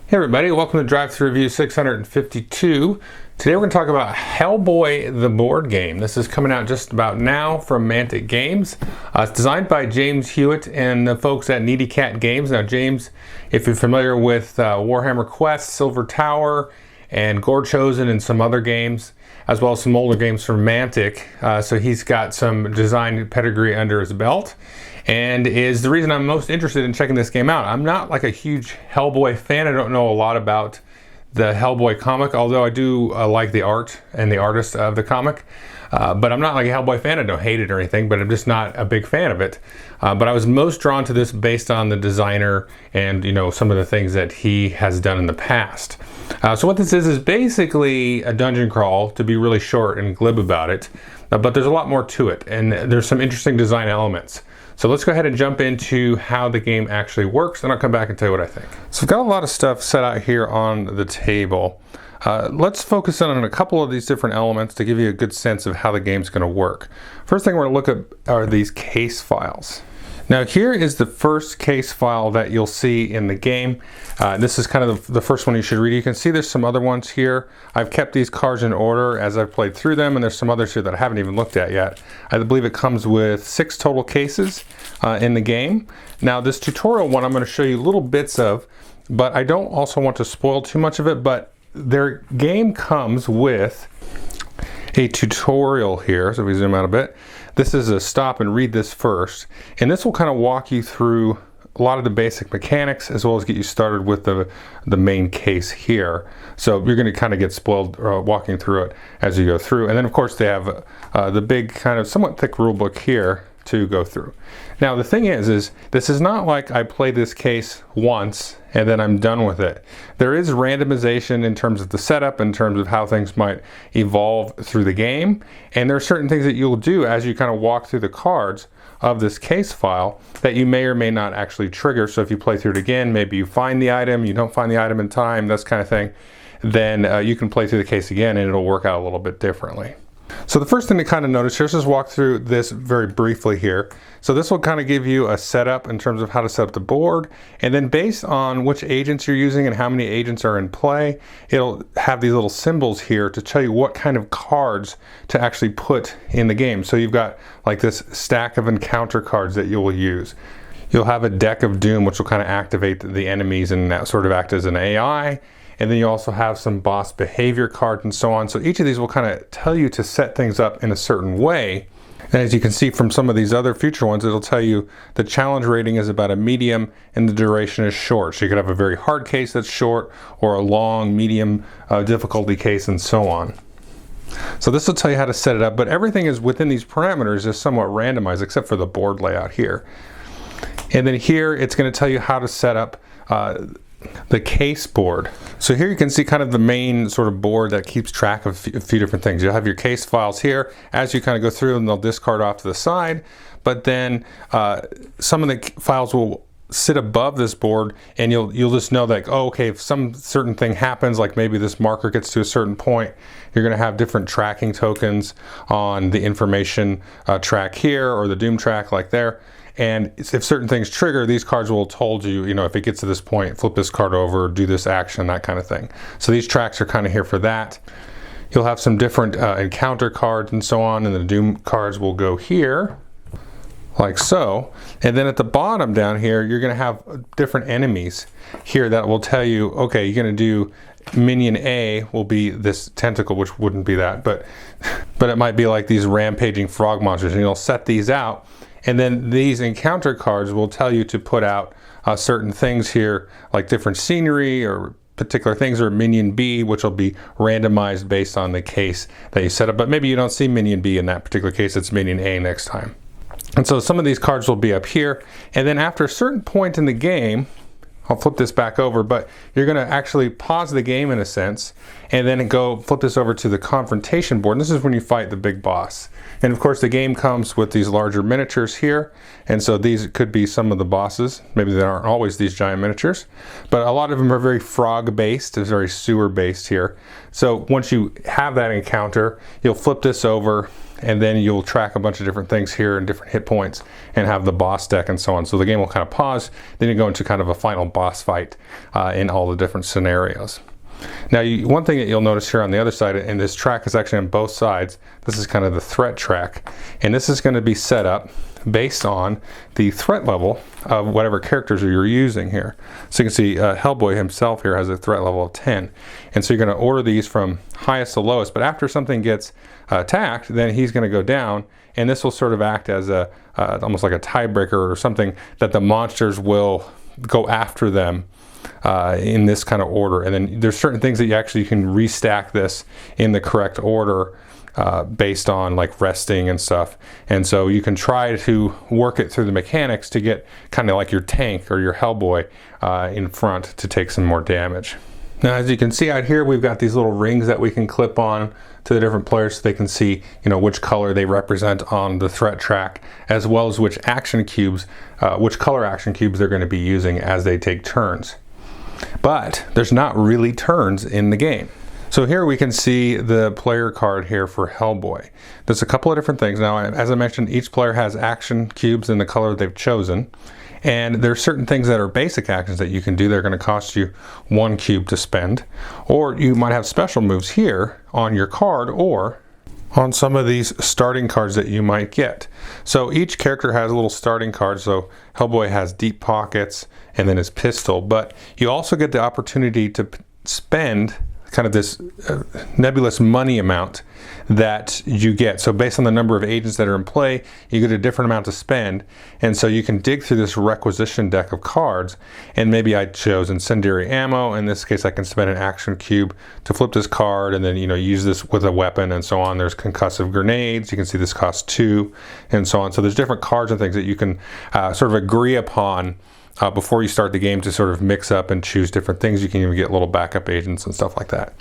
Hey everybody, welcome to Drive Thru Review 652. Today we're going to talk about Hellboy the board game. This is coming out just about now from Mantic Games. It's designed by James Hewitt and the folks at Needy Cat Games. Now James, if you're familiar with Warhammer Quest, Silver Tower, and Gore Chosen and some other games, as well as some older games from Mantic, so he's got some design pedigree under his belt. And is the reason I'm most interested in checking this game out. I'm not like a huge Hellboy fan. I don't know a lot about the Hellboy comic, although I do like the art and the artist of the comic. But I'm not like a Hellboy fan. I don't hate it or anything, but I'm just not a big fan of it. But I was most drawn to this based on the designer and some of the things that he has done in the past. So what this is basically a dungeon crawl, to be really short and glib about it. But there's a lot more to it, and there's some interesting design elements. So let's go ahead and jump into how the game actually works, and I'll come back and tell you what I think. So I've got a lot of stuff set out here on the table. Let's focus on a couple of these different elements to give you a good sense of how the game's going to work. First thing we're going to look at are these case files. Now here is the first case file that you'll see in the game. This is kind of the first one you should read. You can see there's some other ones here. I've kept these cards in order as I've played through them, and there's some others here that I haven't even looked at yet. I believe it comes with 6 total cases in the game. Now this tutorial one I'm going to show you little bits of, but I don't also want to spoil too much of it, but their game comes with a tutorial here. So if we zoom out a bit, this is a stop and read this first, and this will kind of walk you through a lot of the basic mechanics as well as get you started with the main case here. So you're going to kind of get spoiled walking through it as you go through. And then of course they have the big kind of somewhat thick rule book here to go through. Now the thing is this is not like I play this case once and then I'm done with it. There is randomization in terms of the setup, in terms of how things might evolve through the game, and there are certain things that you'll do as you kind of walk through the cards of this case file that you may or may not actually trigger. So if you play through it again, maybe you find the item, you don't find the item in time, this kind of thing, then you can play through the case again and it'll work out a little bit differently. So the first thing to kind of notice here, let's just walk through this very briefly here. So this will kind of give you a setup in terms of how to set up the board, and then based on which agents you're using and how many agents are in play, it'll have these little symbols here to tell you what kind of cards to actually put in the game. So you've got like this stack of encounter cards that you will use. You'll have a deck of doom, which will kind of activate the enemies and that sort of act as an AI. And then you also have some boss behavior cards and so on. So each of these will kind of tell you to set things up in a certain way. And as you can see from some of these other future ones, it'll tell you the challenge rating is about a medium and the duration is short. So you could have a very hard case that's short, or a long, medium difficulty case, and so on. So this will tell you how to set it up, but everything is within these parameters is somewhat randomized except for the board layout here. And then here it's going to tell you how to set up the case board. So here you can see kind of the main sort of board that keeps track of a few different things. You'll have your case files here as you kind of go through, and they'll discard off to the side, but then some of the files will sit above this board, and you'll just know that, oh, okay, if some certain thing happens, like maybe this marker gets to a certain point, you're going to have different tracking tokens on the information track here, or the doom track like there. And if certain things trigger, these cards will have told you, if it gets to this point, flip this card over, do this action, that kind of thing. So these tracks are kind of here for that. You'll have some different encounter cards and so on, and the doom cards will go here, like so. And then at the bottom down here, you're going to have different enemies here that will tell you, okay, you're going to do minion A will be this tentacle, which wouldn't be that, but it might be like these rampaging frog monsters, and you'll set these out. And then these encounter cards will tell you to put out certain things here, like different scenery or particular things, or minion B, which will be randomized based on the case that you set up. But maybe you don't see minion B in that particular case, it's minion A next time. And so some of these cards will be up here. And then after a certain point in the game, I'll flip this back over, but you're going to actually pause the game in a sense, and then go flip this over to the confrontation board. And this is when you fight the big boss. And of course the game comes with these larger miniatures here, and so these could be some of the bosses. Maybe they aren't always these giant miniatures, but a lot of them are very frog based, very sewer based here. So once you have that encounter, you'll flip this over, and then you'll track a bunch of different things here and different hit points and have the boss deck and so on. So the game will kind of pause, then you go into kind of a final boss fight in all the different scenarios. Now, one thing that you'll notice here on the other side, and this track is actually on both sides, this is kind of the threat track, and this is going to be set up based on the threat level of whatever characters you're using here. So you can see Hellboy himself here has a threat level of 10, and so you're going to order these from highest to lowest, but after something gets attacked, then he's going to go down, and this will sort of act as a almost like a tiebreaker or something that the monsters will go after them in this kind of order. And then there's certain things that you can restack this in the correct order based on like resting and stuff. And so you can try to work it through the mechanics to get kind of like your tank or your Hellboy in front to take some more damage. Now, as you can see out here, we've got these little rings that we can clip on to the different players so they can see, which color they represent on the threat track, as well as which action cubes, which color action cubes they're going to be using as they take turns. But there's not really turns in the game. So here we can see the player card here for Hellboy. There's a couple of different things. Now, as I mentioned, each player has action cubes in the color they've chosen. And there's certain things that are basic actions that you can do that are going to cost you 1 cube to spend. Or you might have special moves here on your card or on some of these starting cards that you might get. So each character has a little starting card. So Hellboy has deep pockets and then his pistol. But you also get the opportunity to spend kind of this nebulous money amount that you get. So based on the number of agents that are in play, you get a different amount to spend. And so you can dig through this requisition deck of cards, and maybe I chose incendiary ammo. In this case, I can spend an action cube to flip this card and then use this with a weapon and so on. There's concussive grenades. You can see this costs 2 and so on. So there's different cards and things that you can sort of agree upon before you start the game to sort of mix up and choose different things. You can even get little backup agents and stuff like that.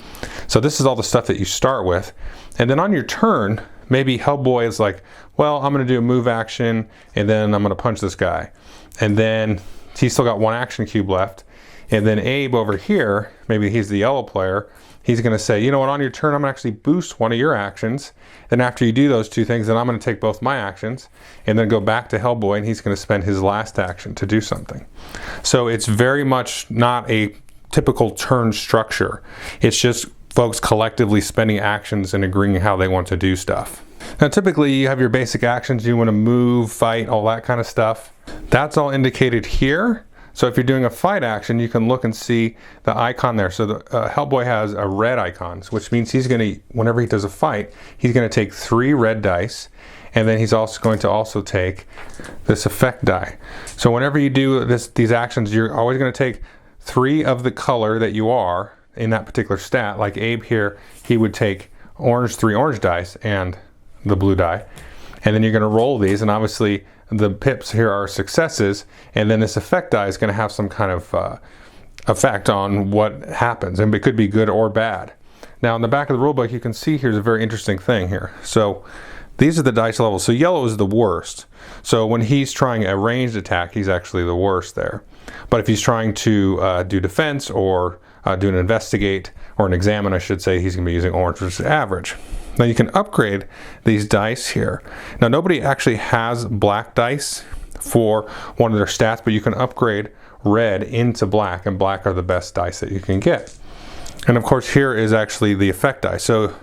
So this is all the stuff that you start with. And then on your turn, maybe Hellboy is like, well, I'm going to do a move action and then I'm going to punch this guy. And then he's still got 1 action cube left. And then Abe over here, maybe he's the yellow player, he's going to say, you know what, on your turn I'm going to actually boost one of your actions. Then after you do those 2 things, then I'm going to take both my actions and then go back to Hellboy, and he's going to spend his last action to do something. So it's very much not a typical turn structure. It's just folks collectively spending actions and agreeing how they want to do stuff. Now typically you have your basic actions, you want to move, fight, all that kind of stuff. That's all indicated here. So if you're doing a fight action, you can look and see the icon there. So the Hellboy has a red icon, which means he's going to, whenever he does a fight, he's going to take 3 red dice, and then he's also going to take this effect die. So whenever you do these actions, you're always going to take 3 of the color that you are in that particular stat. Like Abe here, he would take 3 orange dice and the blue die, and then you're going to roll these, and obviously the pips here are successes, and then this effect die is going to have some kind of effect on what happens, and it could be good or bad. Now in the back of the rulebook, you can see here's a very interesting thing here. So these are the dice levels. So yellow is the worst. So when he's trying a ranged attack, he's actually the worst there. But if he's trying to do defense or do an investigate or an examine, I should say, he's going to be using orange, which is average. Now you can upgrade these dice here. Now nobody actually has black dice for one of their stats, but you can upgrade red into black, and black are the best dice that you can get. And of course here is actually the effect die. So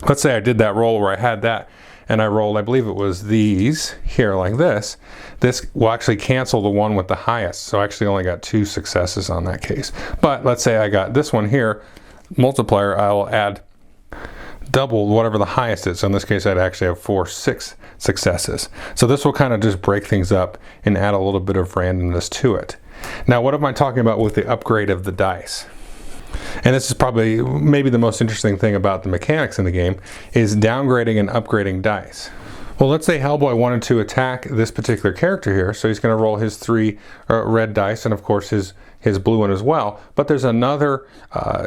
let's say I did that roll where I had that, and I rolled, I believe it was these here like this. This will actually cancel the one with the highest. So I actually only got 2 successes on that case. But let's say I got this one here, multiplier, I'll add double whatever the highest is. So in this case, I'd actually have 6 successes. So this will kind of just break things up and add a little bit of randomness to it. Now, what am I talking about with the upgrade of the dice? And this is probably maybe the most interesting thing about the mechanics in the game is downgrading and upgrading dice. Well, let's say Hellboy wanted to attack this particular character here, so he's going to roll his 3 red dice, and of course his blue one as well. But there's another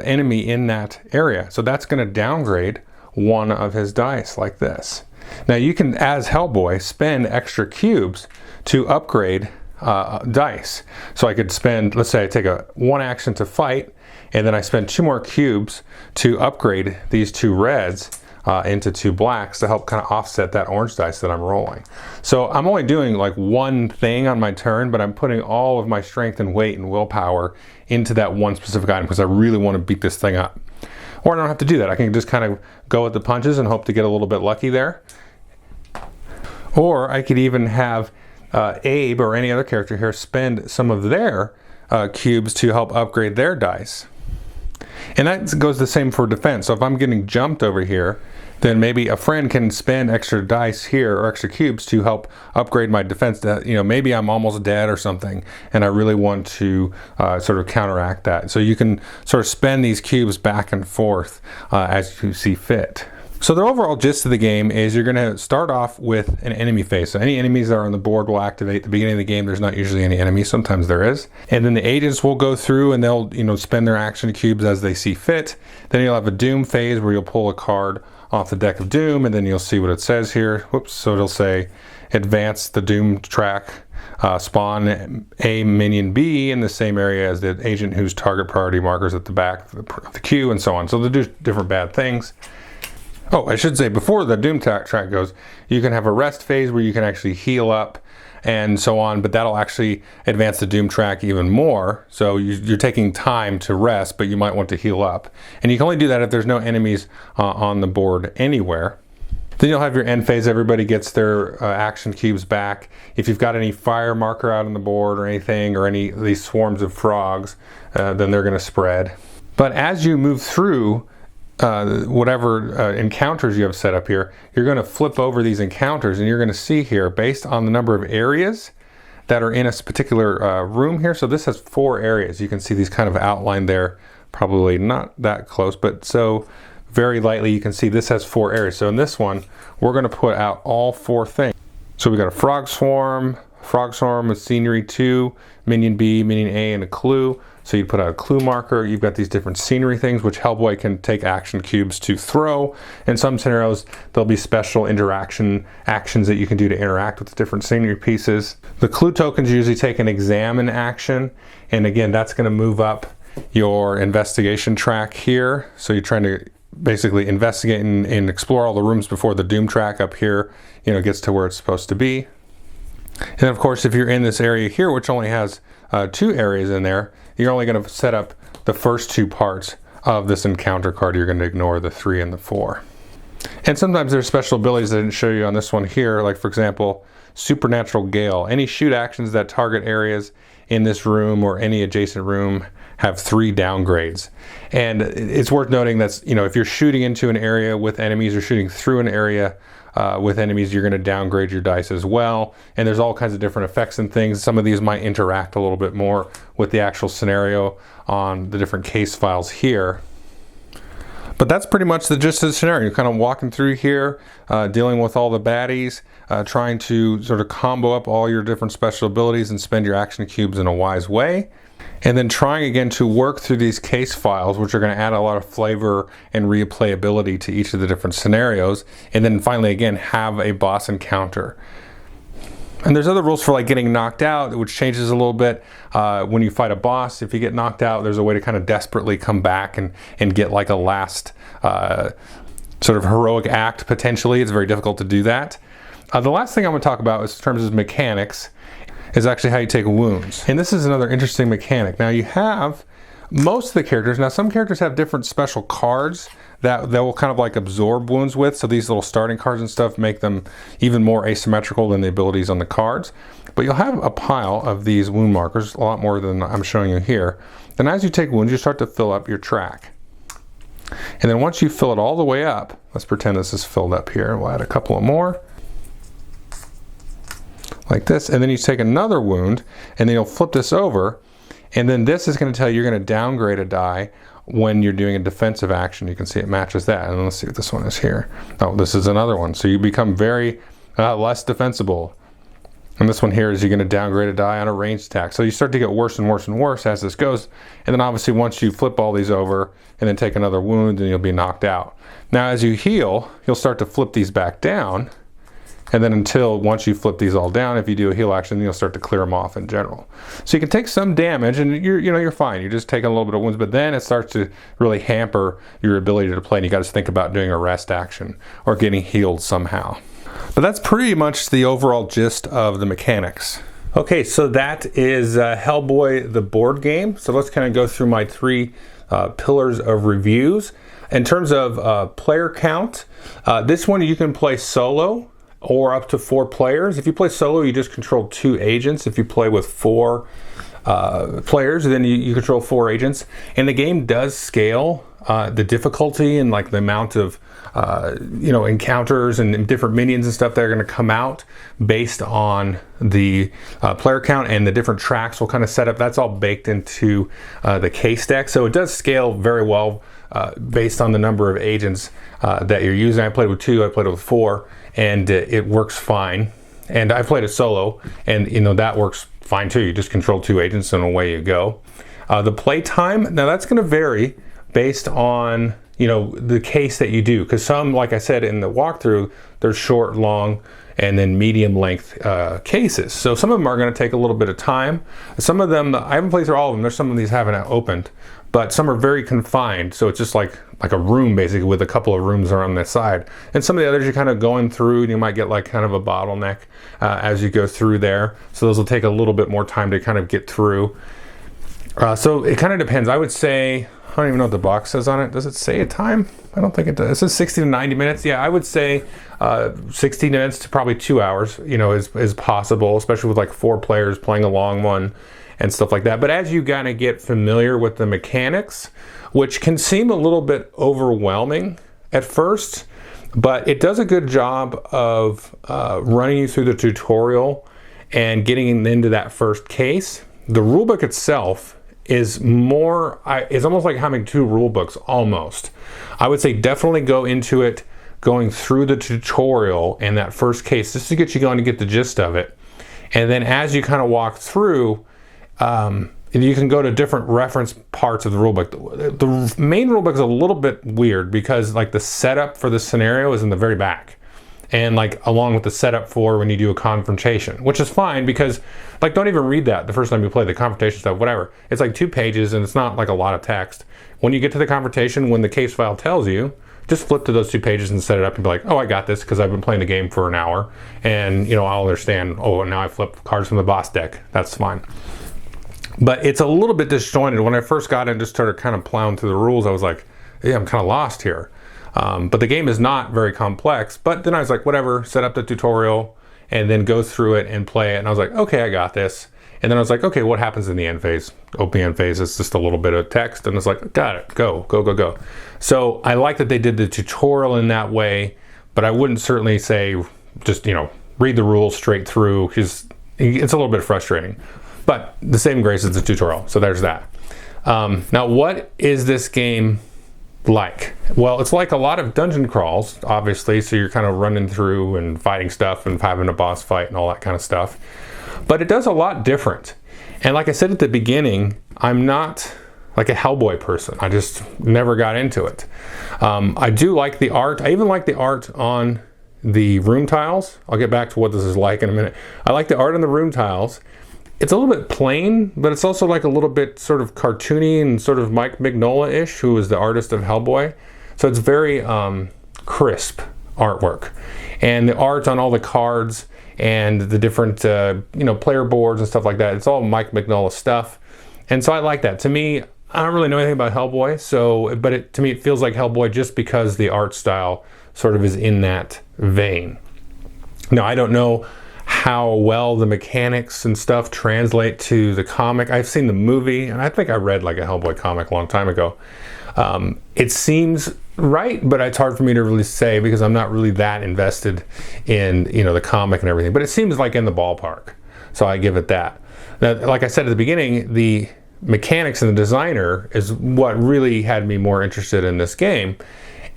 enemy in that area, so that's going to downgrade one of his dice like this. Now you can, as Hellboy, spend extra cubes to upgrade dice. So I could spend, let's say I take 1 action to fight, and then I spend 2 more cubes to upgrade these 2 reds. into 2 blacks to help kind of offset that orange dice that I'm rolling. So I'm only doing like one thing on my turn, but I'm putting all of my strength and weight and willpower into that one specific item because I really want to beat this thing up. Or I don't have to do that. I can just kind of go with the punches and hope to get a little bit lucky there. Or I could even have Abe or any other character here spend some of their cubes to help upgrade their dice. And that goes the same for defense. So if I'm getting jumped over here, then maybe a friend can spend extra dice here or extra cubes to help upgrade my defense. That, you know, maybe I'm almost dead or something, and I really want to sort of counteract that. So you can sort of spend these cubes back and forth as you see fit. So the overall gist of the game is you're going to start off with an enemy phase. So any enemies that are on the board will activate at the beginning of the game. There's not usually any enemies. Sometimes there is. And then the agents will go through and they'll, you know, spend their action cubes as they see fit. Then you'll have a Doom phase where you'll pull a card off the deck of Doom, and then you'll see what it says here. Whoops. So it'll say advance the Doom track, spawn a minion B in the same area as the agent whose target priority markers at the back of the queue, and so on. So they'll do different bad things. Oh, I should say, before the Doom track goes, you can have a rest phase where you can actually heal up and so on, but that'll actually advance the Doom track even more. So you're taking time to rest, but you might want to heal up. And you can only do that if there's no enemies on the board anywhere. Then you'll have your end phase. Everybody gets their action cubes back. If you've got any fire marker out on the board or anything, or any of these swarms of frogs, then they're going to spread. But as you move through whatever encounters you have set up here, you're going to flip over these encounters, and you're going to see here, based on the number of areas that are in a particular room here. So this has 4 areas. You can see these kind of outlined there, probably not that close, but so very lightly you can see this has 4 areas. So in this one, we're going to put out all 4 things. So we got a frog swarm with scenery 2, minion B, minion A, and a clue. So you put out a clue marker. You've got these different scenery things, which Hellboy can take action cubes to throw. In some scenarios, there'll be special actions that you can do to interact with the different scenery pieces. The clue tokens usually take an examine action. And again, that's going to move up your investigation track here. So you're trying to basically investigate and explore all the rooms before the Doom track up here, you know, gets to where it's supposed to be. And of course, if you're in this area here, which only has 2 areas in there, you're only going to set up the first 2 parts of this encounter card. You're going to ignore the 3 and the 4. And sometimes there's special abilities that I didn't show you on this one here, like for example, Supernatural Gale. Any shoot actions that target areas in this room or any adjacent room have 3 downgrades. And it's worth noting that, you know, if you're shooting into an area with enemies or shooting through an area with enemies, you're going to downgrade your dice as well. And there's all kinds of different effects and things. Some of these might interact a little bit more with the actual scenario on the different case files here. But that's pretty much the gist of the scenario. You're kind of walking through here, dealing with all the baddies, trying to sort of combo up all your different special abilities and spend your action cubes in a wise way. And then trying again to work through these case files, which are going to add a lot of flavor and replayability to each of the different scenarios. And then finally, again, have a boss encounter. And there's other rules for like getting knocked out, which changes a little bit when you fight a boss. If you get knocked out, there's a way to kind of desperately come back and get like a last sort of heroic act potentially. It's very difficult to do that. The last thing I'm going to talk about in terms of mechanics is actually how you take wounds. And this is another interesting mechanic. Now you have most of the characters, now some characters have different special cards that will kind of like absorb wounds with. So these little starting cards and stuff make them even more asymmetrical than the abilities on the cards. But you'll have a pile of these wound markers, a lot more than I'm showing you here. Then as you take wounds, you start to fill up your track. And then once you fill it all the way up, let's pretend this is filled up here. We'll add a couple of more. Like this, and then you take another wound, and then you'll flip this over, and then this is going to tell you you're going to downgrade a die when you're doing a defensive action. You can see it matches that, and let's see what this one is here. Oh, this is another one. So you become very less defensible. And this one here is you're going to downgrade a die on a ranged attack. So you start to get worse and worse and worse as this goes, and then obviously once you flip all these over and then take another wound, then you'll be knocked out. Now as you heal, you'll start to flip these back down, And then until once you flip these all down, if you do a heal action, you'll start to clear them off in general. So you can take some damage and you're fine. You're just taking a little bit of wounds, but then it starts to really hamper your ability to play, and you got to think about doing a rest action or getting healed somehow. But that's pretty much the overall gist of the mechanics. Okay, so that is Hellboy the board game. So let's kind of go through my three pillars of reviews. In terms of player count, this one you can play solo or up to 4 players. If you play solo, you just control 2 agents. If you play with 4 players, then you control 4 agents. And the game does scale the difficulty and like the amount of encounters and different minions and stuff that are going to come out based on the player count, and the different tracks will kind of set up. That's all baked into the case deck, so it does scale very well based on the number of agents that you're using. I played with 2, I played with 4, and it works fine. And I played it solo, and that works fine too. You just control 2 agents and away you go. The play time, now that's going to vary based on the case that you do, because some, like I said in the walkthrough, they're short, long, and then medium length cases. So some of them are going to take a little bit of time. Some of them, I haven't played through all of them. There's some of these haven't opened, but some are very confined. So it's just like a room basically with a couple of rooms around the side. And some of the others you're kind of going through, and you might get like kind of a bottleneck as you go through there. So those will take a little bit more time to kind of get through. So it kind of depends. I would say, I don't even know what the box says on it. Does it say a time? I don't think it does. It says 60 to 90 minutes. Yeah, I would say 60 minutes to probably 2 hours, is possible, especially with like 4 players playing a long one and stuff like that. But as you kind of get familiar with the mechanics, which can seem a little bit overwhelming at first, but it does a good job of running you through the tutorial and getting into that first case. The rulebook itself is it's almost like having 2 rule books almost. I would say definitely go into it going through the tutorial and that first case just to get you going to get the gist of it. And then as you kind of walk through, you can go to different reference parts of the rulebook. The main rulebook is a little bit weird because like the setup for the scenario is in the very back. And like along with the setup for when you do a confrontation, which is fine because like don't even read that the first time you play the confrontation stuff, whatever. It's like 2 pages and it's not like a lot of text. When you get to the confrontation, when the case file tells you, just flip to those 2 pages and set it up and be like, oh, I got this because I've been playing the game for an hour, and I'll understand, oh, now I flip cards from the boss deck. That's fine. But it's a little bit disjointed. When I first got in and just started kind of plowing through the rules, I was like, yeah, I'm kind of lost here. But the game is not very complex. But then I was like, whatever, set up the tutorial and then go through it and play it. And I was like, okay, I got this. And then I was like, okay, what happens in the end phase? Open end phase is just a little bit of text. And it's like, got it, go. So I like that they did the tutorial in that way, but I wouldn't certainly say just, read the rules straight through, because it's a little bit frustrating. But the saving grace is the tutorial. So there's that. Now, what is this game like? Well, it's like a lot of dungeon crawls, obviously, so you're kind of running through and fighting stuff and having a boss fight and all that kind of stuff. But it does a lot different. And like I said at the beginning, I'm not like a Hellboy person. I just never got into it. I do like the art. I even like the art on the room tiles. I'll get back to what this is like in a minute. I like the art on the room tiles. It's a little bit plain, but it's also like a little bit sort of cartoony and sort of Mike Mignola-ish, who is the artist of Hellboy. So it's very crisp artwork. And the art on all the cards and the different player boards and stuff like that, it's all Mike Mignola stuff. And so I like that. To me, I don't really know anything about Hellboy, but to me it feels like Hellboy just because the art style sort of is in that vein. Now, I don't know how well the mechanics and stuff translate to the comic. I've seen the movie, and I think I read like a Hellboy comic a long time ago. It seems right, but it's hard for me to really say because I'm not really that invested in the comic and everything. But it seems like in the ballpark, so I give it that. Now, like I said at the beginning, the mechanics and the designer is what really had me more interested in this game.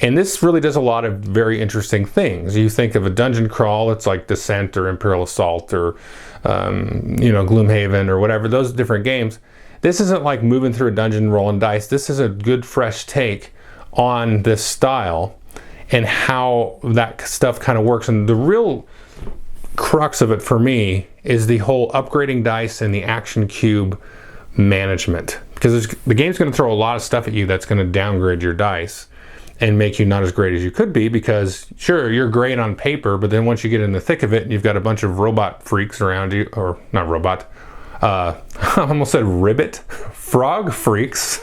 And this really does a lot of very interesting things. You think of a dungeon crawl, it's like Descent or Imperial Assault or Gloomhaven or whatever, those different games. This isn't like moving through a dungeon rolling dice. This is a good fresh take on this style and how that stuff kind of works. And the real crux of it for me is the whole upgrading dice and the action cube management, because the game's going to throw a lot of stuff at you that's going to downgrade your dice and make you not as great as you could be, because sure, you're great on paper, but then once you get in the thick of it and you've got a bunch of robot freaks around you, or not robot, I almost said ribbit, frog freaks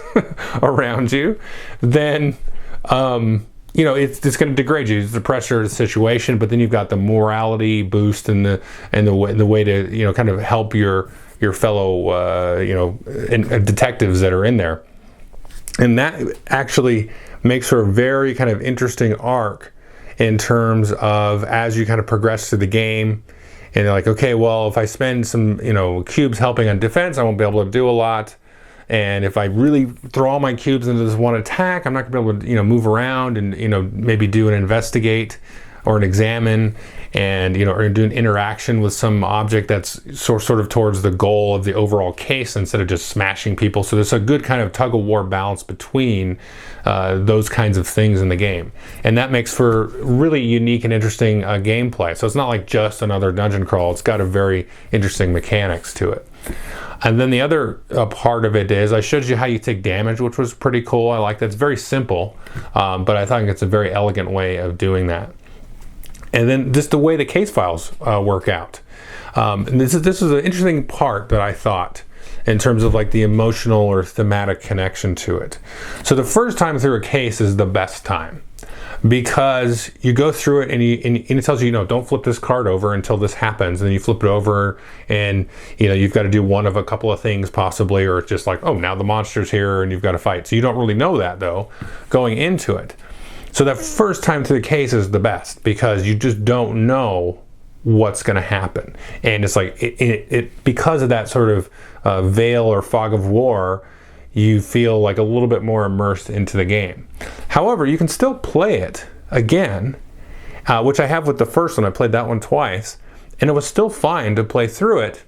around you, then you know, it's going to degrade you. It's the pressure of the situation, but then you've got the morality boost and the way to, you know, kind of help your fellow you know, detectives that are in there. And that actually makes for a very kind of interesting arc in terms of as you kind of progress through the game. And you're like, okay, well, if I spend some, you know, cubes helping on defense, I won't be able to do a lot. And if I really throw all my cubes into this one attack, I'm not going to be able to, you know, move around and, you know, maybe do an investigate or an examine, and, you know, or do an interaction with some object that's sort of towards the goal of the overall case instead of just smashing people. So there's a good kind of tug of war balance between those kinds of things in the game, and that makes for really unique and interesting gameplay. So it's not like just another dungeon crawl. It's got a very interesting mechanics to it. And then the other part of it is I showed you how you take damage, which was pretty cool. I like that. It's very simple, but I think it's a very elegant way of doing that. And then just the way the case files work out. And this is an interesting part that I thought in terms of like the emotional or thematic connection to it. So the first time through a case is the best time, because you go through it and it tells you, you know, don't flip this card over until this happens, and then you flip it over and, you know, you've got to do one of a couple of things possibly, or it's just like, oh, now the monster's here and you've got to fight. So you don't really know that though going into it. So that first time through the case is the best, because you just don't know what's going to happen. And it's like, it because of that sort of veil or fog of war, you feel like a little bit more immersed into the game. However, you can still play it again, which I have with the first one. I played that one twice, and it was still fine to play through it,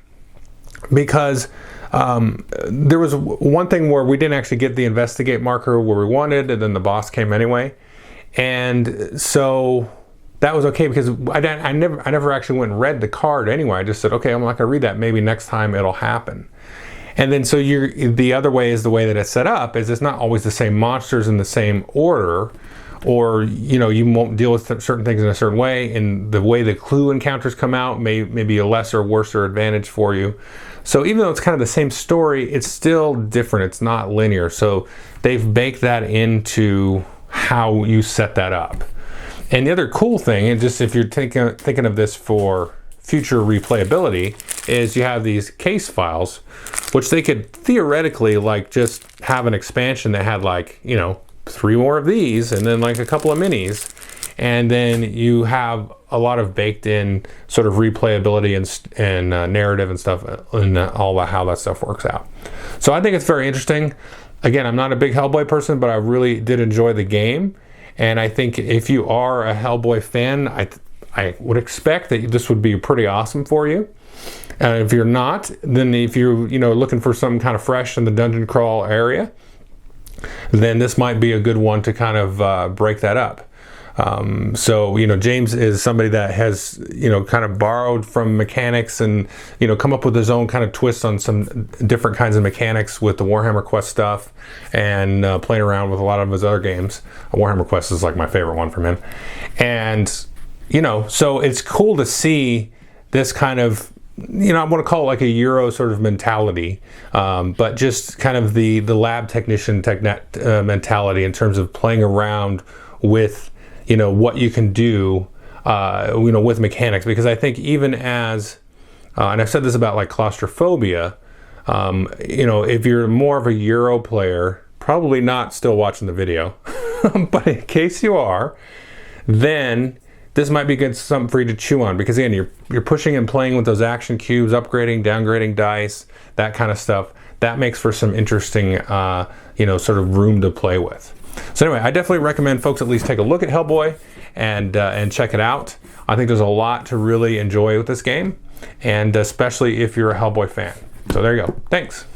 because there was one thing where we didn't actually get the investigate marker where we wanted, and then the boss came anyway. And so that was okay, because I never actually went and read the card anyway. I just said, okay, I'm not going to read that. Maybe next time it'll happen. And then so the other way is the way that it's set up is it's not always the same monsters in the same order, or, you know, you won't deal with certain things in a certain way, and the way the clue encounters come out may be a less or worse or advantage for you. So even though it's kind of the same story, it's still different. It's not linear. So they've baked that into how you set that up. And the other cool thing, and just if you're thinking of this for future replayability, is you have these case files, which they could theoretically like just have an expansion that had like, you know, 3 more of these and then like a couple of minis, and then you have a lot of baked in sort of replayability and narrative and stuff, and all about how that stuff works out. So I think it's very interesting. Again, I'm not a big Hellboy person, but I really did enjoy the game. And I think if you are a Hellboy fan, I would expect that this would be pretty awesome for you. If you're not, then if you're, you know, looking for something kind of fresh in the dungeon crawl area, then this might be a good one to kind of break that up. So, you know, James is somebody that has, you know, kind of borrowed from mechanics and, you know, come up with his own kind of twist on some different kinds of mechanics with the Warhammer Quest stuff, and playing around with a lot of his other games. Warhammer Quest is like my favorite one from him. And, you know, so it's cool to see this kind of, you know, I want to call it like a Euro sort of mentality, but just kind of the lab technician mentality in terms of playing around with, you know, what you can do, you know, with mechanics. Because I think even as, and I've said this about like claustrophobia, you know, if you're more of a Euro player, probably not still watching the video, but in case you are, then this might be good, something for you to chew on, because again, you're pushing and playing with those action cubes, upgrading, downgrading dice, that kind of stuff. That makes for some interesting, you know, sort of room to play with. So anyway, I definitely recommend folks at least take a look at Hellboy and check it out. I think there's a lot to really enjoy with this game, and especially if you're a Hellboy fan. So there you go. Thanks.